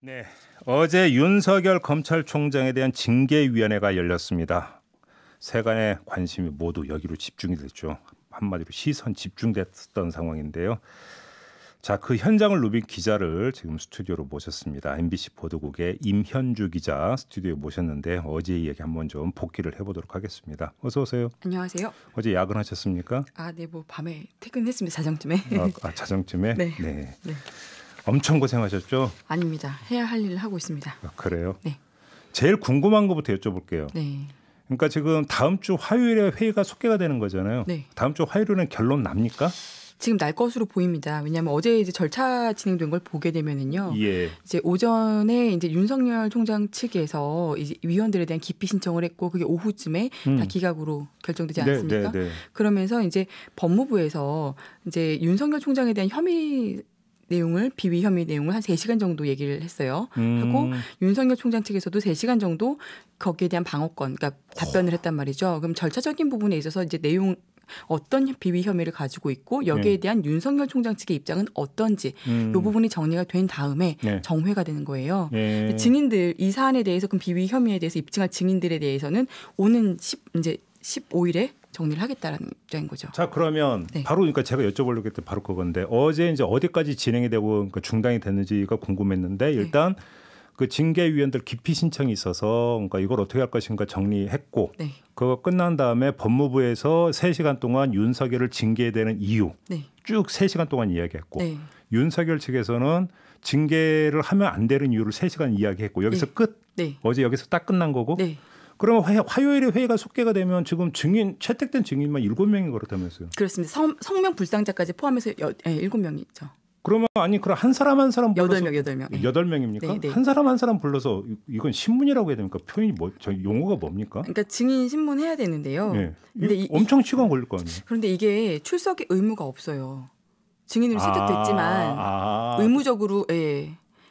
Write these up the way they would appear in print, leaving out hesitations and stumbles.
네, 어제 윤석열 검찰총장에 대한 징계위원회가 열렸습니다. 세간의 관심이 모두 여기로 집중이 됐죠. 한마디로 시선 집중됐던 상황인데요. 자, 그 현장을 누빈 기자를 지금 스튜디오로 모셨습니다. MBC 보도국의 임현주 기자 스튜디오에 모셨는데 어제 이야기 한번 좀 복기를 해보도록 하겠습니다. 어서 오세요. 안녕하세요. 어제 야근하셨습니까? 네, 뭐 밤에 퇴근했습니다. 자정쯤에. 자정쯤에? 네. 네. 네. 엄청 고생하셨죠? 아닙니다. 해야 할 일을 하고 있습니다. 그래요? 네. 제일 궁금한 것부터 여쭤볼게요. 네. 그러니까 지금 다음 주 화요일에 회의가 속개가 되는 거잖아요. 네. 다음 주 화요일은 결론 납니까? 지금 날 것으로 보입니다. 왜냐하면 어제 이제 절차 진행된 걸 보게 되면은요. 예. 이제 오전에 이제 윤석열 총장 측에서 이제 위원들에 대한 기피 신청을 했고 그게 오후쯤에 다 기각으로 결정되지 않습니까? 네. 그러면서 이제 법무부에서 이제 윤석열 총장에 대한 혐의 내용을 비위 혐의 내용을 한 3시간 정도 얘기를 했어요. 하고 윤석열 총장 측에서도 3시간 정도 거기에 대한 방어권, 그러니까 답변을 했단 말이죠. 그럼 절차적인 부분에 있어서 이제 내용 어떤 비위 혐의를 가지고 있고 여기에 대한 윤석열 총장 측의 입장은 어떤지 이 부분이 정리가 된 다음에 정회가 되는 거예요. 증인들 이 사안에 대해서 그럼 비위 혐의에 대해서 입증할 증인들에 대해서는 오는 이제 15일에 정리를 하겠다라는 입장인 거죠. 자, 그러면 바로 그러니까 제가 여쭤보려고 했던 바로 그건데 어제 이제 어디까지 진행이 되고 그러니까 중단이 됐는지가 궁금했는데 일단 그 징계위원들 기피 신청이 있어서 그러니까 이걸 어떻게 할 것인가 정리했고 그거 끝난 다음에 법무부에서 3시간 동안 윤석열을 징계되는 이유 쭉 3시간 동안 이야기했고 윤석열 측에서는 징계를 하면 안 되는 이유를 3시간 이야기했고 여기서 끝. 어제 여기서 딱 끝난 거고. 그러면 화요일에 회의가 속개가 되면 지금 증인 채택된 증인만 7명이 그렇다면서요? 그렇습니다. 성명 불상자까지 포함해서 7명이죠. 그러면 그럼 한 사람 한 사람 불러서 8명. 8명입니까? 한 사람 한 사람 불러서 이건 신문이라고 해야 됩니까? 표현이 저 용어가 뭡니까? 그러니까 증인 신문해야 되는데요. 근데 엄청 시간 걸릴 거 아니에요. 그런데 이게 출석의 의무가 없어요. 증인으로 채택됐지만 의무적으로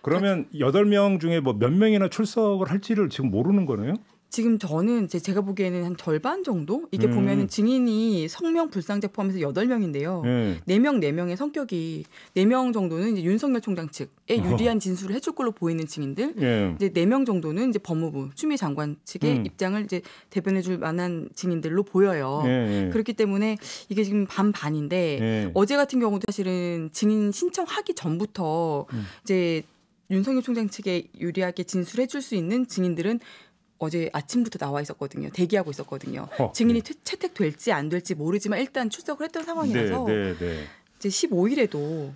그러면 8명 중에 뭐 몇 명이나 출석을 할지를 지금 모르는 거네요? 지금 저는 제가 보기에는 한 절반 정도? 이게 보면은 증인이 성명 불상자 포함해서 8명인데요. 4명의 성격이 4명 정도는 이제 윤석열 총장 측에 유리한 진술을 해줄 걸로 보이는 증인들. 이제 4명 정도는 이제 법무부 추미애 장관 측의 입장을 이제 대변해줄 만한 증인들로 보여요. 그렇기 때문에 이게 지금 반반인데 어제 같은 경우도 사실은 증인 신청하기 전부터 이제 윤석열 총장 측에 유리하게 진술해줄 수 있는 증인들은 어제 아침부터 나와 있었거든요. 대기하고 있었거든요. 증인이 채택될지 안 될지 모르지만 일단 출석을 했던 상황이라서 이제 15일에도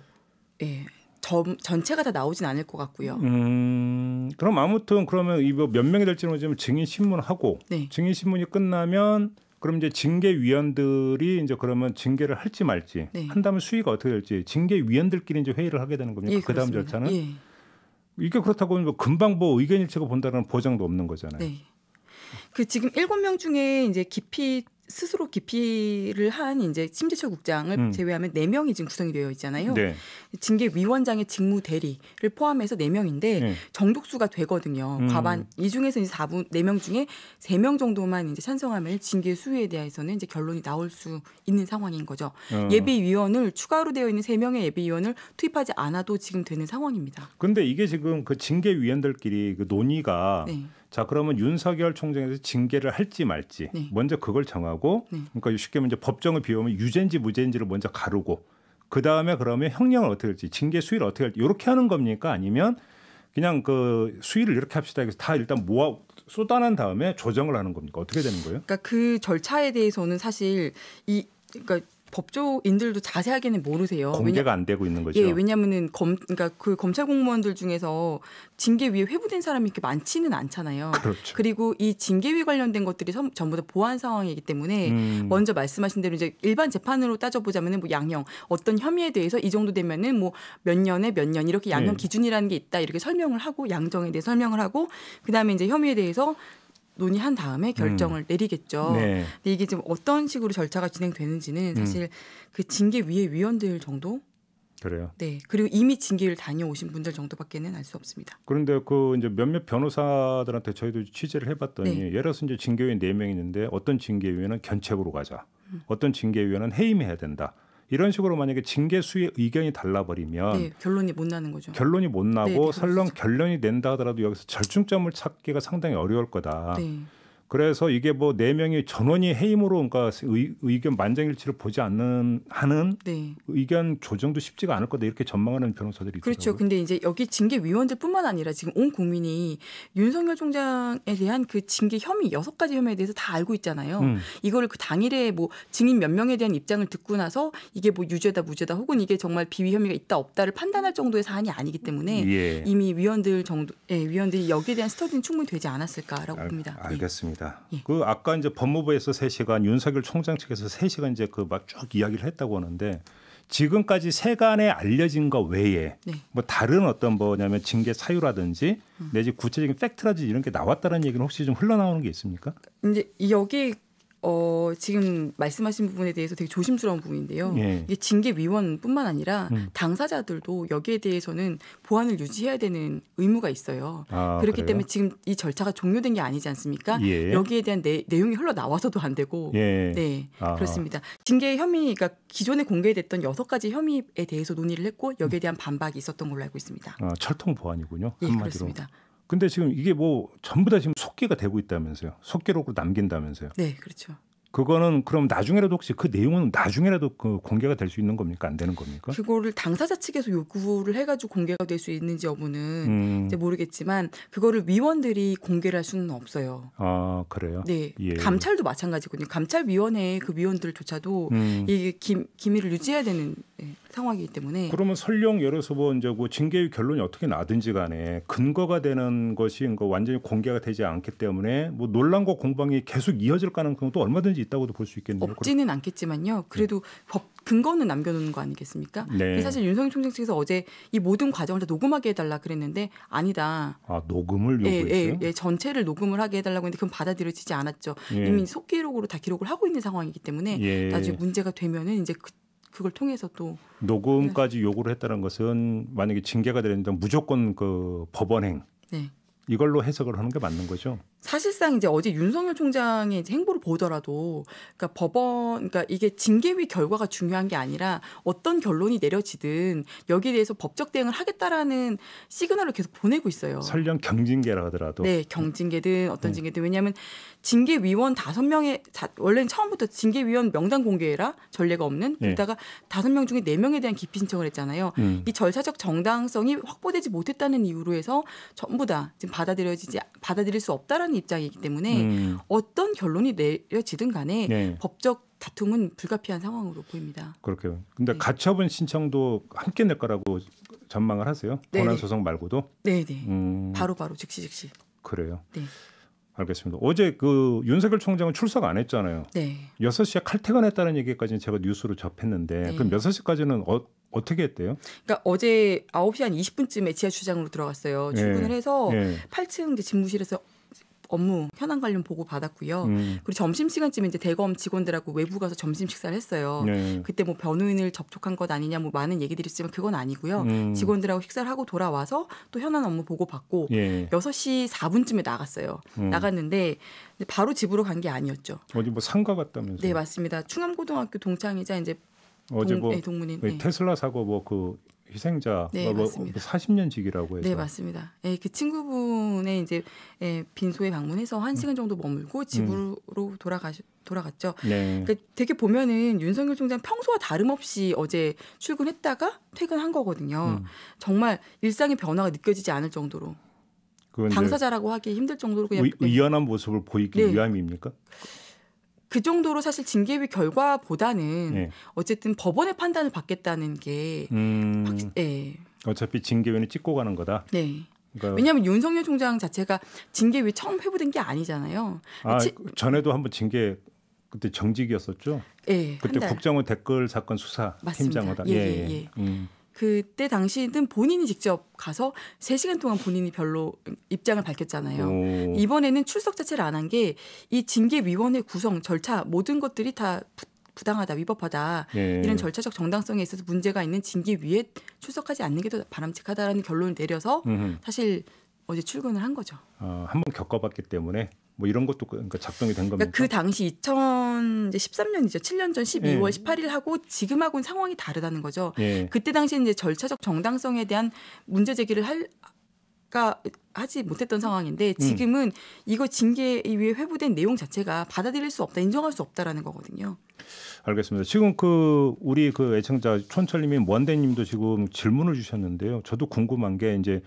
전체가 다 나오진 않을 것 같고요. 그럼 아무튼 그러면 이거 몇 명이 될지는 모르지만 증인 신문하고 증인 신문이 끝나면 그럼 이제 징계위원들이 이제 그러면 징계를 할지 말지 한다면 수위가 어떻게 될지 징계위원들끼리 이제 회의를 하게 되는 겁니까? 그 다음 절차는? 이게 그렇다고 뭐 금방 뭐 의견 일치가 본다는 보장도 없는 거잖아요. 그 지금 7명 중에 이제 스스로 기피를 한 이제 심재철 국장을 제외하면 4명이 지금 구성이 되어 있잖아요. 징계위원장의 직무 대리를 포함해서 4명인데 정독수가 되거든요. 과반 이 중에서 이제 4명 중에 3명 정도만 이제 찬성하면 징계 수위에 대해서는 이제 결론이 나올 수 있는 상황인 거죠. 예비위원을 추가로 되어 있는 3명의 예비위원을 투입하지 않아도 지금 되는 상황입니다. 그런데 이게 지금 그 징계위원들끼리 그 논의가 자, 그러면 윤석열 총장에서 징계를 할지 말지 먼저 그걸 정하고 그러니까 쉽게 먼저 법정을 비우면 유죄인지 무죄인지를 먼저 가르고 그다음에 그러면 형량을 어떻게 할지 징계 수위를 어떻게 할지 이렇게 하는 겁니까? 아니면 그냥 그 수위를 이렇게 합시다. 그래서 다 일단 모아 쏟아낸 다음에 조정을 하는 겁니까? 어떻게 되는 거예요? 그러니까 그 절차에 대해서는 사실 그러니까 법조인들도 자세하게는 모르세요. 공개가 안 되고 있는 거죠. 왜냐하면은 그러니까 그 검찰 공무원들 중에서 징계위에 회부된 사람이 이렇게 많지는 않잖아요. 그리고 이 징계위 관련된 것들이 전부 다 보안 상황이기 때문에 먼저 말씀하신 대로 이제 일반 재판으로 따져보자면은 뭐 양형 어떤 혐의에 대해서 이 정도 되면은 뭐 몇 년에 몇 년 이렇게 양형 기준이라는 게 있다 이렇게 설명을 하고 양정에 대해 설명을 하고 그다음에 이제 혐의에 대해서 논의한 다음에 결정을 내리겠죠. 근데 이게 지금 어떤 식으로 절차가 진행되는지는 사실 그 징계위의 위원들 정도? 그래요. 그리고 이미 징계위를 다녀오신 분들 정도밖에는 알 수 없습니다. 그런데 그 이제 몇몇 변호사들한테 저희도 취재를 해봤더니 예를 들어서 이제 징계위원 4명 있는데 어떤 징계위원은 견책으로 가자, 어떤 징계위원은 해임해야 된다. 이런 식으로 만약에 징계 수의 의견이 달라버리면 네, 결론이 못 나는 거죠. 결론이 못 나고 네, 네, 설령 결론이 낸다 하더라도 여기서 절충점을 찾기가 상당히 어려울 거다. 네. 그래서 이게 뭐 4명이 전원이 해임으로 그러니까 의견 만장일치를 보지 않는 하는 네. 의견 조정도 쉽지가 않을 거다 이렇게 전망하는 변호사들이 있더라고요. 그렇죠. 근데 이제 여기 징계위원들뿐만 아니라 지금 온 국민이 윤석열 총장에 대한 그 징계 혐의 6가지 혐의에 대해서 다 알고 있잖아요. 이거를 그 당일에 뭐 증인 몇 명에 대한 입장을 듣고 나서 이게 뭐 유죄다 무죄다 혹은 이게 정말 비위 혐의가 있다 없다를 판단할 정도의 사안이 아니기 때문에 예. 이미 위원들이 여기에 대한 스터디는 충분히 되지 않았을까라고 봅니다. 알겠습니다. 예. 그 아까 이제 법무부에서 3시간, 윤석열 총장 측에서 3시간 이제 그 막 쭉 이야기를 했다고 하는데 지금까지 세간에 알려진 것 외에 네. 뭐 다른 어떤 뭐냐면 징계 사유라든지 내지 구체적인 팩트라든지 이런 게 나왔다는 얘기는 혹시 좀 흘러나오는 게 있습니까? 이제 여기 지금 말씀하신 부분에 대해서 되게 조심스러운 부분인데요. 예. 이게 징계위원뿐만 아니라 당사자들도 여기에 대해서는 보안을 유지해야 되는 의무가 있어요. 그렇기 그래요? 때문에 지금 이 절차가 종료된 게 아니지 않습니까? 예. 여기에 대한 내용이 흘러나와서도 안 되고 예. 네, 그렇습니다. 징계 혐의가 기존에 공개됐던 6가지 혐의에 대해서 논의를 했고 여기에 대한 반박이 있었던 걸로 알고 있습니다. 철통 보안이군요. 예, 한마디로. 그렇습니다. 근데 지금 이게 뭐 전부 다 지금 속기가 되고 있다면서요. 속기록으로 남긴다면서요. 네, 그렇죠. 그거는 그럼 나중에라도 혹시 그 내용은 나중에라도 그 공개가 될 수 있는 겁니까? 안 되는 겁니까? 그거를 당사자 측에서 요구를 해가지고 공개가 될 수 있는지 여부는 이제 모르겠지만 그거를 위원들이 공개를 할 수는 없어요. 아 그래요? 네, 예. 감찰도 마찬가지거든요. 감찰위원회 그 위원들조차도 이게 기밀을 유지해야 되는 상황이기 때문에. 그러면 설령 예를 들어서 뭐 이제 그 징계의 결론이 어떻게 나든지 간에 근거가 되는 것이 완전히 공개가 되지 않기 때문에 뭐 논란과 공방이 계속 이어질 가능성도 얼마든지 있다고도 볼 수 있겠네요. 없지는 않겠지만요. 그래도 근거는 남겨놓는 거 아니겠습니까? 네. 사실 윤석열 총장 측에서 어제 이 모든 과정을 다 녹음하게 해달라 그랬는데 아니다. 녹음을 요구했어요? 예, 전체를 녹음을 하게 해달라고 했는데 그건 받아들여지지 않았죠. 예. 이미 속기록으로 다 기록을 하고 있는 상황이기 때문에 예. 나중에 문제가 되면은 이제 그걸 통해서 또 녹음까지 요구를 했다는 것은 만약에 징계가 되는데 무조건 그 법원행 네. 이걸로 해석을 하는 게 맞는 거죠. 사실상 이제 어제 윤석열 총장의 이제 행보를 보더라도 그러니까 이게 징계위 결과가 중요한 게 아니라 어떤 결론이 내려지든 여기에 대해서 법적 대응을 하겠다라는 시그널을 계속 보내고 있어요. 설령 경징계라 하더라도. 네, 경징계든 어떤 징계든 왜냐하면 징계위원 5명의 원래는 처음부터 징계위원 명단 공개라 전례가 없는 그러다가 5명 중에 4명에 대한 기피 신청을 했잖아요. 이 절차적 정당성이 확보되지 못했다는 이유로 해서 전부 다 지금 받아들일 수 없다라는 입장이기 때문에 어떤 결론이 내려지든 간에 법적 다툼은 불가피한 상황으로 보입니다. 그렇게요. 근데 가처분 신청도 함께 낼 거라고 전망을 하세요? 권한소송 말고도? 네네. 바로 즉시. 그래요? 네. 알겠습니다. 어제 그 윤석열 총장은 출석 안 했잖아요. 네. 6시에 칼퇴근했다는 얘기까지는 제가 뉴스로 접했는데 그럼 6시까지는 어떻게 했대요? 그러니까 어제 9시 한 20분쯤에 지하주차장으로 들어갔어요. 출근을 해서 8층 이제 집무실에서 업무 현안 관련 보고 받았고요. 그리고 점심시간쯤에 이제 대검 직원들하고 외부 가서 점심 식사를 했어요. 그때 뭐 변호인을 접촉한 것 아니냐 뭐 많은 얘기들이 있지만 그건 아니고요. 직원들하고 식사를 하고 돌아와서 또 현안 업무 보고 받고 6시 4분쯤에 나갔어요. 나갔는데 바로 집으로 간 게 아니었죠. 어디 뭐 상가 갔다면서요? 네, 맞습니다. 충암고등학교 동창이자 이제 어제 동문인 테슬라 사고 뭐 그 희생자 뭐 40년 직이라고 해서. 네, 맞습니다. 그 친구분의 이제 빈소에 방문해서 1시간 정도 머물고 집으로 돌아갔죠. 그러니까 되게 보면은 윤석열 총장 평소와 다름없이 어제 출근했다가 퇴근한 거거든요. 정말 일상의 변화가 느껴지지 않을 정도로. 당사자라고 하기 힘들 정도로 그냥 의연한 모습을 보이기 위함입니까? 그 정도로 사실 징계위 결과보다는 어쨌든 법원의 판단을 받겠다는 게 어차피 징계위는 찍고 가는 거다. 네. 그러니까 왜냐하면 윤석열 총장 자체가 징계위 처음 회부된 게 아니잖아요. 전에도 한번 징계 그때 정직이었었죠. 네. 그때 국정원 댓글 사건 수사 팀장하다. 그때 당시는 본인이 직접 가서 3시간 동안 본인이 별로 입장을 밝혔잖아요. 이번에는 출석 자체를 안 한 게 이 징계위원회 구성 절차 모든 것들이 다 부당하다, 위법하다 이런 절차적 정당성에 있어서 문제가 있는 징계위에 출석하지 않는 게 더 바람직하다라는 결론을 내려서 사실 어제 출근을 한 거죠. 한번 겪어봤기 때문에 뭐 이런 것도 그러니까 작동이 된 겁니까? 그러니까 그 당시 2013년이죠. 7년 전 12월 18일 하고 지금하고는 상황이 다르다는 거죠. 그때 당시에 이제 절차적 정당성에 대한 문제 제기를 하지 못했던 상황인데 지금은 이거 징계위에 회부된 내용 자체가 받아들일 수 없다, 인정할 수 없다라는 거거든요. 알겠습니다. 지금 우리 애청자 촌철님이 원대님도 지금 질문을 주셨는데요. 저도 궁금한 게 이제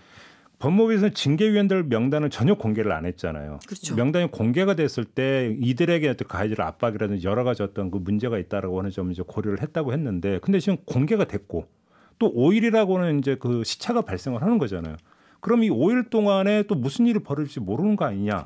법무부에서는 징계위원들 명단을 전혀 공개를 안 했잖아요. 그렇죠. 명단이 공개가 됐을 때 이들에게 어떤 가해자를 압박이라든지 여러 가지 어떤 그 문제가 있다라고 하는 점을 이제 고려를 했다고 했는데, 근데 지금 공개가 됐고 또 5일이라고는 이제 그 시차가 발생을 하는 거잖아요. 그럼 이 5일 동안에 또 무슨 일이 벌어질지 모르는 거 아니냐?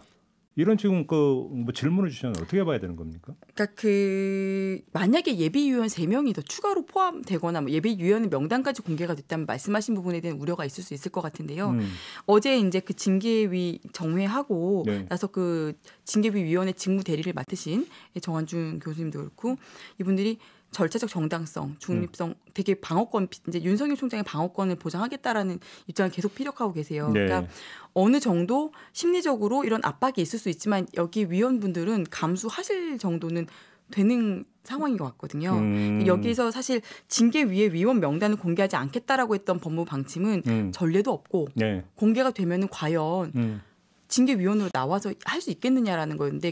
이런 지금 뭐 질문을 주시면 어떻게 봐야 되는 겁니까? 그러니까 만약에 예비위원 3명이 더 추가로 포함되거나 뭐 예비위원 명단까지 공개가 됐다면 말씀하신 부분에 대한 우려가 있을 수 있을 것 같은데요. 어제 이제 그 징계위 정회하고 나서 그 징계위 위원회 직무 대리를 맡으신 정한준 교수님도 그렇고 이분들이 절차적 정당성, 중립성, 되게 방어권, 이제 윤석열 총장의 방어권을 보장하겠다라는 입장을 계속 피력하고 계세요. 그러니까 어느 정도 심리적으로 이런 압박이 있을 수 있지만 여기 위원분들은 감수하실 정도는 되는 상황인 것 같거든요. 여기서 사실 징계위의 위원 명단을 공개하지 않겠다라고 했던 법무부 방침은 전례도 없고 공개가 되면은 과연 징계위원으로 나와서 할 수 있겠느냐라는 거였는데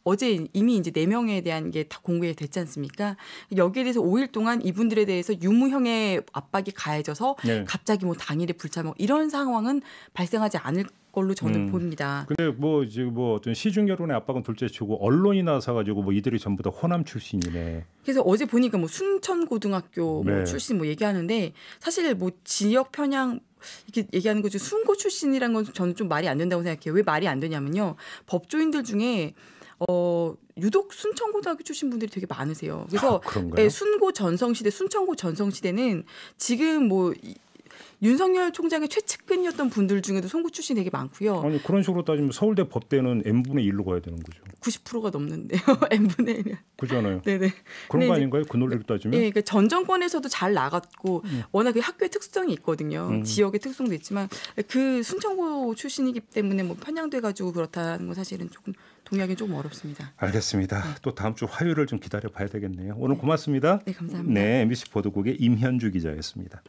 어제 이미 이제 4명에 대한 게 다 공개가 됐지 않습니까? 여기에 대해서 5일 동안 이분들에 대해서 유무형의 압박이 가해져서 갑자기 뭐 당일에 불참 이런 상황은 발생하지 않을 걸로 저는 봅니다. 근데 지금 어떤 시중 여론의 압박은 둘째치고 언론이 나서가지고 이들이 전부 다 호남 출신이네. 그래서 어제 보니까 순천고등학교 출신 얘기하는데 사실 지역 편향 이렇게 얘기하는 거죠. 순고 출신이라는 건 저는 좀 말이 안 된다고 생각해요. 왜 말이 안 되냐면요. 법조인들 중에 유독 순천고등학교 출신 분들이 되게 많으세요. 그래서 순고 전성시대, 순천고 전성시대는 지금 윤석열 총장의 최측근이었던 분들 중에도 송구 출신 되게 많고요. 아니 그런 식으로 따지면 서울대 법대는 n분의 1로 가야 되는 거죠. 90%가 넘는데요. n분의 1. 그잖아요. 네네. 그런 거 아닌가요? 그 논리로 따지면? 네, 그러니까 전 정권에서도 잘 나갔고 워낙 그 학교의 특성이 있거든요. 지역의 특성도 있지만 그 순천고 출신이기 때문에 편향돼가지고 그렇다는 건 사실은 조금 동의하기는 조금 어렵습니다. 알겠습니다. 또 다음 주 화요일을 좀 기다려 봐야 되겠네요. 오늘 고맙습니다. 네, 감사합니다. 네, MBC 보도국의 임현주 기자였습니다.